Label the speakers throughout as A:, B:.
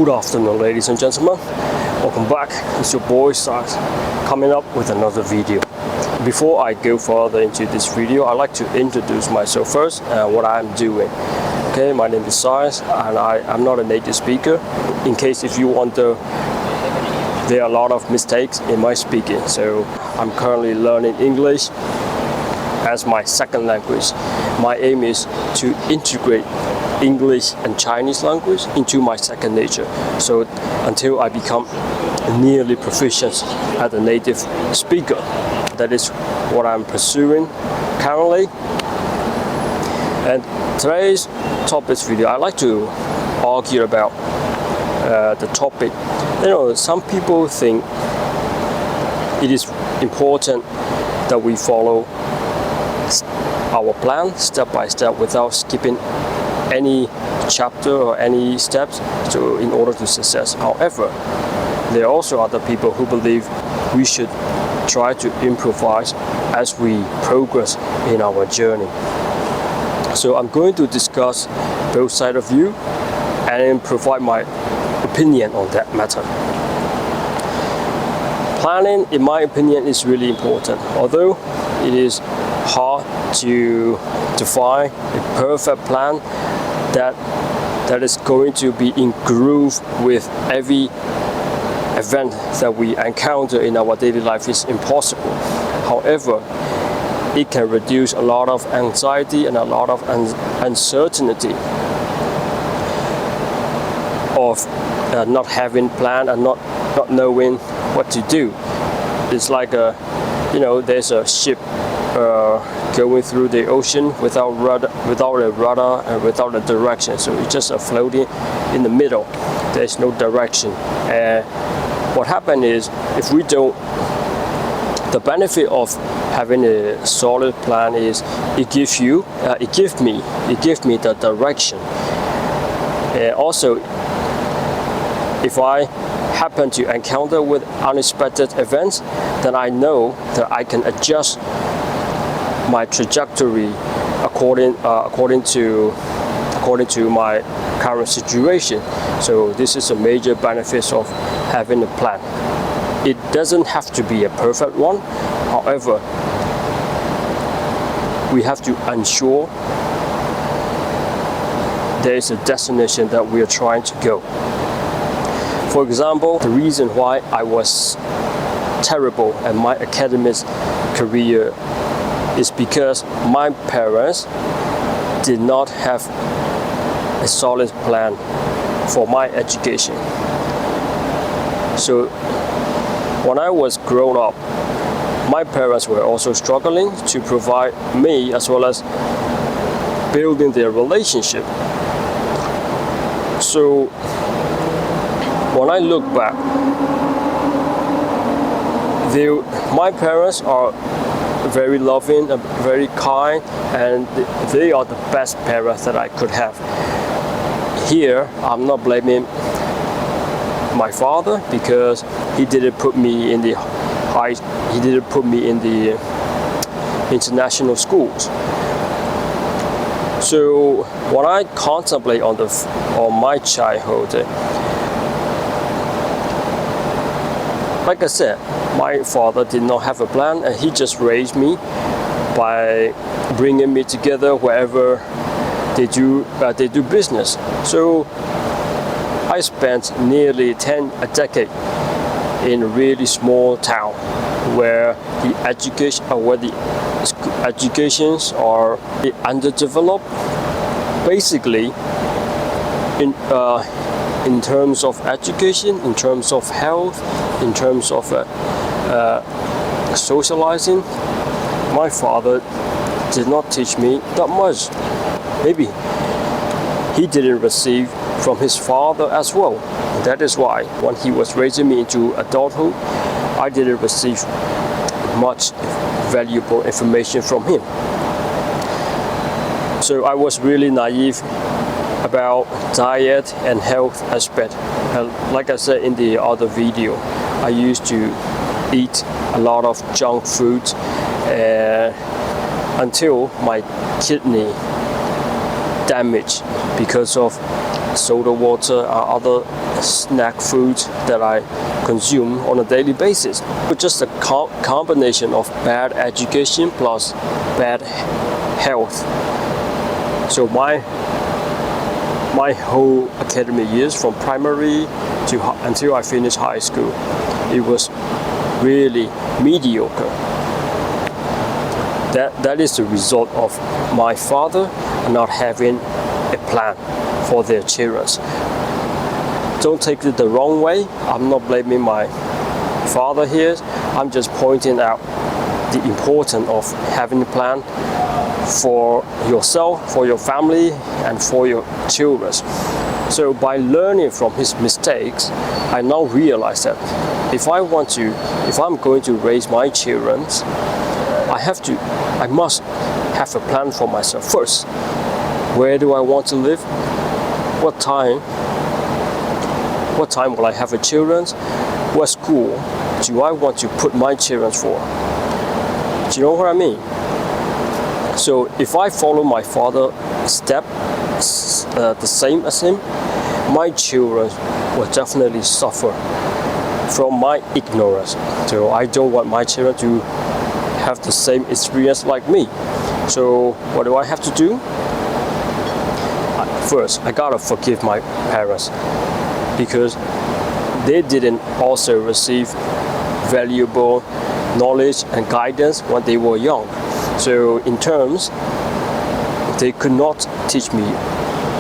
A: Good afternoon, ladies and gentlemen. Welcome back. It's your boy Size coming up with another video. Before I go further into this video, I'd like to introduce myself first and what I'm doing. Okay, my name is Size and I'm not a native speaker. In case if you wonder, there are a lot of mistakes in my speaking. So I'm currently learning English as my second language. My aim is to integrate English and Chinese language into my second nature. So until I become nearly proficient as a native speaker. That is what I'm pursuing currently. And today's topic video, I like to argue about the topic. You know, some people think it is important that we follow our plan step by step without skipping any chapter or any steps in order to success. However, there are also other people who believe we should try to improvise as we progress in our journey. So I'm going to discuss both sides of view and provide my opinion on that matter. Planning, in my opinion, is really important. Although it is hard to find a perfect plan that is going to be in groove with every event that we encounter in our daily life is impossible. However, it can reduce a lot of anxiety and a lot of uncertainty of not having plan and not knowing what to do. It's like there's a ship going through the ocean without a rudder and without a direction. So it's just floating in the middle. There's no direction. And what happens is, if we don't, the benefit of having a solid plan is it gives me the direction. Also, if I happen to encounter with unexpected events, then I know that I can adjust my trajectory according to my current situation. So this is a major benefit of having a plan. It doesn't have to be a perfect one. However, we have to ensure there is a destination that we are trying to go. For example, the reason why I was terrible at my academic career is because my parents did not have a solid plan for my education. So when I was grown up, my parents were also struggling to provide me as well as building their relationship. So when I look back, my parents are very loving and very kind, and they are the best parents that I could have. Here, I'm not blaming my father because he didn't put me in the international schools. So when I contemplate on my childhood, like I said, my father did not have a plan, and he just raised me by bringing me together wherever they do business. So I spent nearly a decade in a really small town where the educations are underdeveloped. Basically, in terms of education, in terms of health, in terms of socializing, my father did not teach me that much. Maybe he didn't receive from his father as well. That is why when he was raising me into adulthood, I didn't receive much valuable information from him. So I was really naive about diet and health aspect. And like I said in the other video, I used to eat a lot of junk food until my kidney damaged because of soda water, other snack foods that I consume on a daily basis. It's just a combination of bad education plus bad health. So my whole academic years, from primary to until I finished high school, it was really mediocre. That is the result of my father not having a plan for their children. Don't take it the wrong way. I'm not blaming my father here. I'm just pointing out the importance of having a plan for yourself, for your family, and for your children. So by learning from his mistakes, I now realize that if I'm going to raise my children, I must have a plan for myself first. Where do I want to live? What time will I have a children? What school do I want to put my children for? Do you know what I mean? So if I follow my father's steps the same as him, my children will definitely suffer from my ignorance. So I don't want my children to have the same experience like me. So what do I have to do? First, I gotta forgive my parents, because they didn't also receive valuable knowledge and guidance when they were young. So in terms, they could not teach me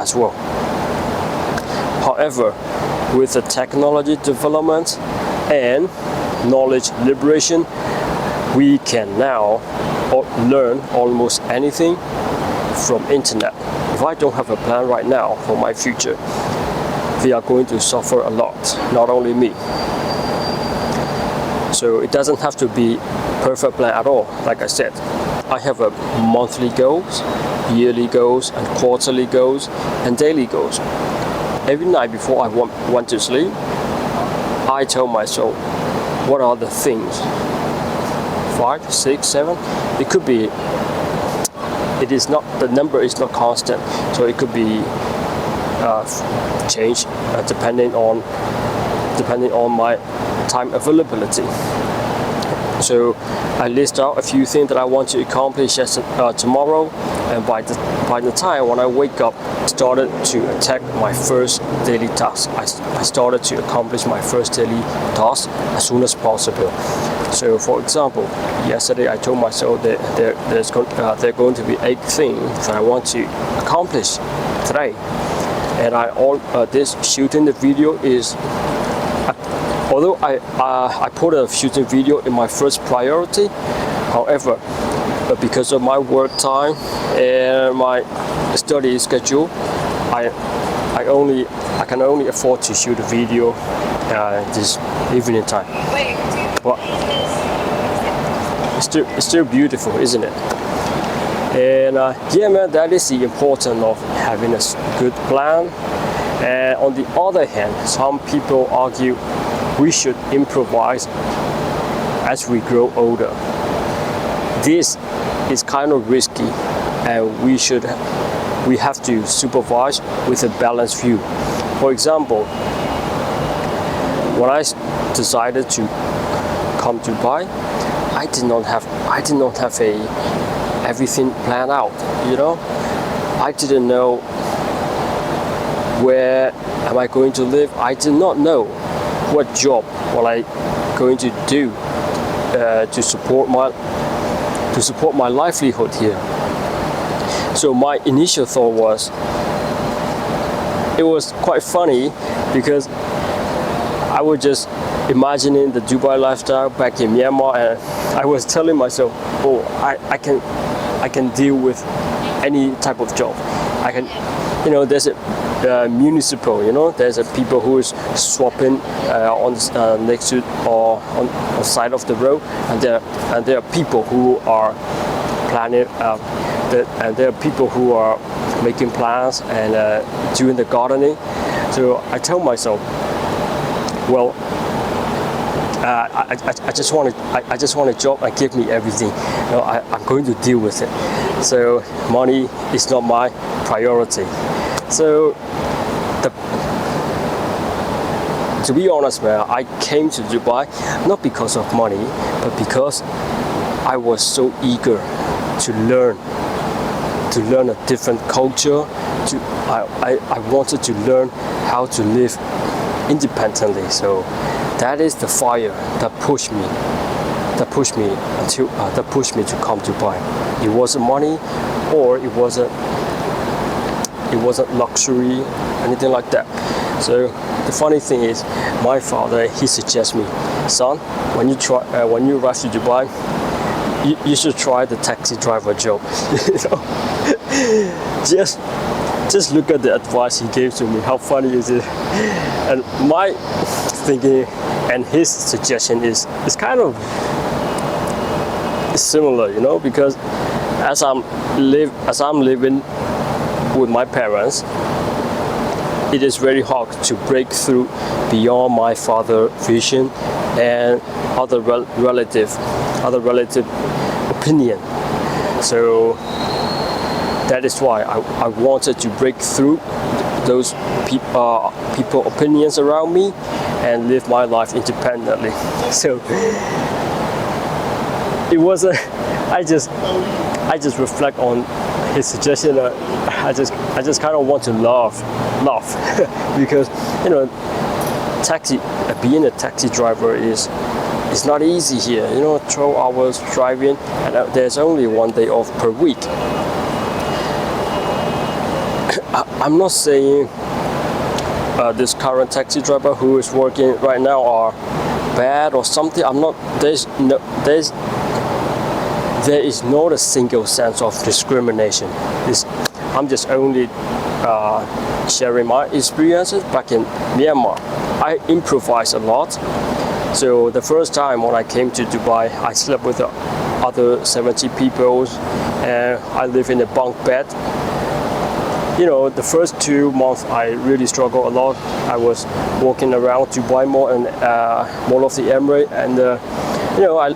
A: as well. However, with the technology development and knowledge liberation, we can now learn almost anything from internet. If I don't have a plan right now for my future, they are going to suffer a lot, not only me. So it doesn't have to be perfect plan at all. Like I said, I have a monthly goals, yearly goals, and quarterly goals, and daily goals. Every night before I want to sleep, I tell myself, what are the things? 5, 6, 7. It could be. It is not. The number is not constant, so it could be changed depending on my time availability. So I list out a few things that I want to accomplish tomorrow, and by the time when I wake up, I started to attack my first daily task. I started to accomplish my first daily task as soon as possible. So for example, yesterday I told myself that there are going to be 8 things that I want to accomplish today, and this shooting the video is. Although I put a shooting video in my first priority, however, because of my work time and my study schedule, I can only afford to shoot a video this evening time. But it's still beautiful, isn't it? And yeah, man, that is the importance of having a good plan. And on the other hand, some people argue we should improvise as we grow older. This is kind of risky, and we have to supervise with a balanced view. For example, when I decided to come to Dubai, I did not have everything planned out. You know, I didn't know where am I going to live. I did not know what job was I going to do to support my livelihood here. So my initial thought was, it was quite funny, because I was just imagining the Dubai lifestyle back in Myanmar, and I was telling myself, oh, I can deal with any type of job. I can, you know, there's a municipal, you know, there's a people who is swapping on next to or on the side of the road, and there are people who are planning, and there are people who are making plans and doing the gardening. So I tell myself, well, I just want a job and give me everything. You know, I'm going to deal with it. So money is not my priority. So to be honest, man, I came to Dubai not because of money, but because I was so eager to learn a different culture. I wanted to learn how to live independently. So that is the fire that pushed me to come to Dubai. It wasn't money, or it wasn't luxury, anything like that. So the funny thing is, my father, he suggests me, son, when you arrive to Dubai, you should try the taxi driver job. You know, just look at the advice he gave to me. How funny is it? And my thinking and his suggestion is kind of similar, you know, because as I'm living with my parents, it is very hard to break through beyond my father's vision and other relative opinion. So that is why I wanted to break through those people opinions around me and live my life independently. So it was I just reflect on his suggestion. I just kind of want to laugh because, you know, being a taxi driver is not easy here. You know, 12 hours driving, and there's only 1 day off per week. I'm not saying this current taxi driver who is working right now are bad or something. I'm not. There is not a single sense of discrimination. I'm just only sharing my experiences back in Myanmar. I improvise a lot. So the first time when I came to Dubai, I slept with the other 70 people, and I live in a bunk bed. You know, the first 2 months I really struggled a lot. I was walking around Dubai Mall and Mall of the Emirates, and you know, I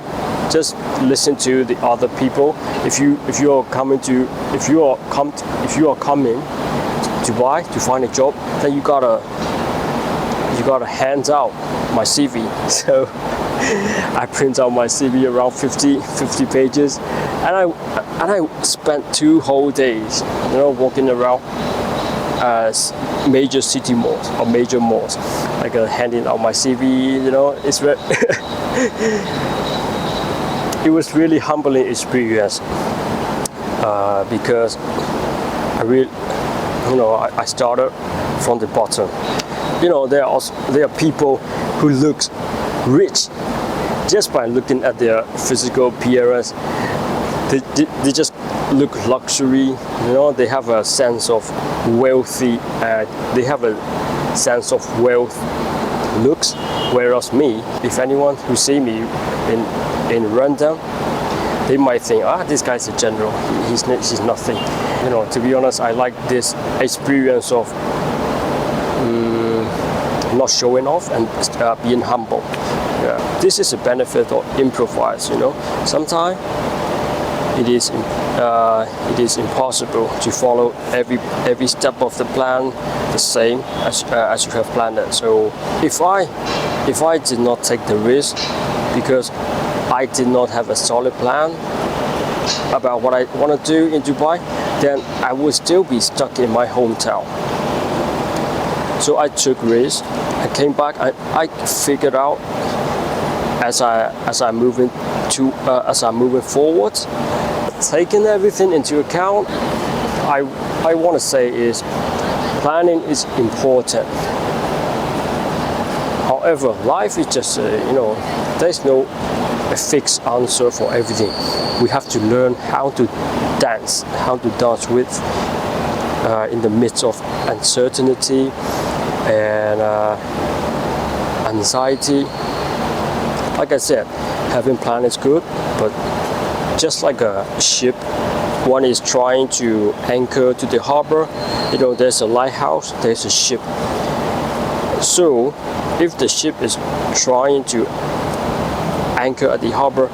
A: just listen to the other people. If you are coming to Dubai to find a job, then you gotta hand out my CV. So I print out my CV around 50 pages, and I spent 2 whole days, you know, walking around major city malls or major malls, like handing out my CV. You know, it's it was really humbling experience because I really, you know, I started from the bottom. You know, there are people who look rich just by looking at their physical appearance. They just look luxury. You know, they have a sense of wealthy. They have a sense of wealth looks. Whereas me, if anyone who see me in rundown, they might think, this guy's a general. He's nothing. You know, to be honest, I like this experience of not showing off and being humble. Yeah. This is a benefit of improvise. You know, sometimes it is impossible to follow every step of the plan the same as you have planned it. So if I did not take the risk because I did not have a solid plan about what I want to do in Dubai, then I would still be stuck in my hometown. So I took risks. I came back. I figured out as I'm moving forward. Taking everything into account, I want to say is planning is important. However, life is just you know, there's no a fixed answer for everything. We have to learn how to dance with in the midst of uncertainty and anxiety. Like I said, having plan is good, but just like a ship, one is trying to anchor to the harbor. You know, there's a lighthouse, there's a ship. So if the ship is trying to anchor at the harbor,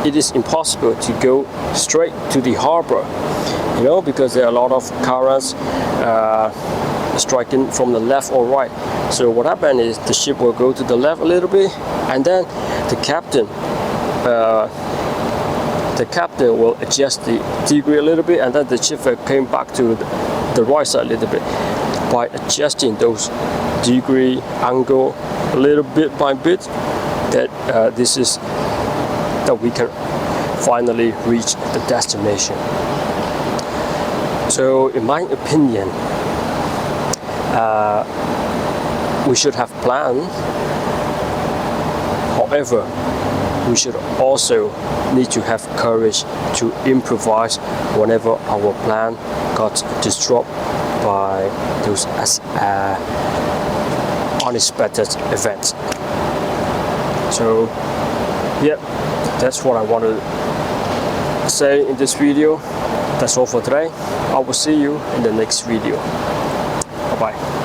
A: it is impossible to go straight to the harbor, you know, because there are a lot of currents, striking from the left or right. So what happened is the ship will go to the left a little bit, and then the captain will adjust the degree a little bit, and then the ship came back to the right side a little bit. By adjusting those degree angle a little bit by bit, that we can finally reach the destination. So in my opinion, we should have planned. However, we should also need to have courage to improvise whenever our plan got disrupted by those unexpected events. So yeah, that's what I want to say in this video. That's all for today. I will see you in the next video. Bye bye.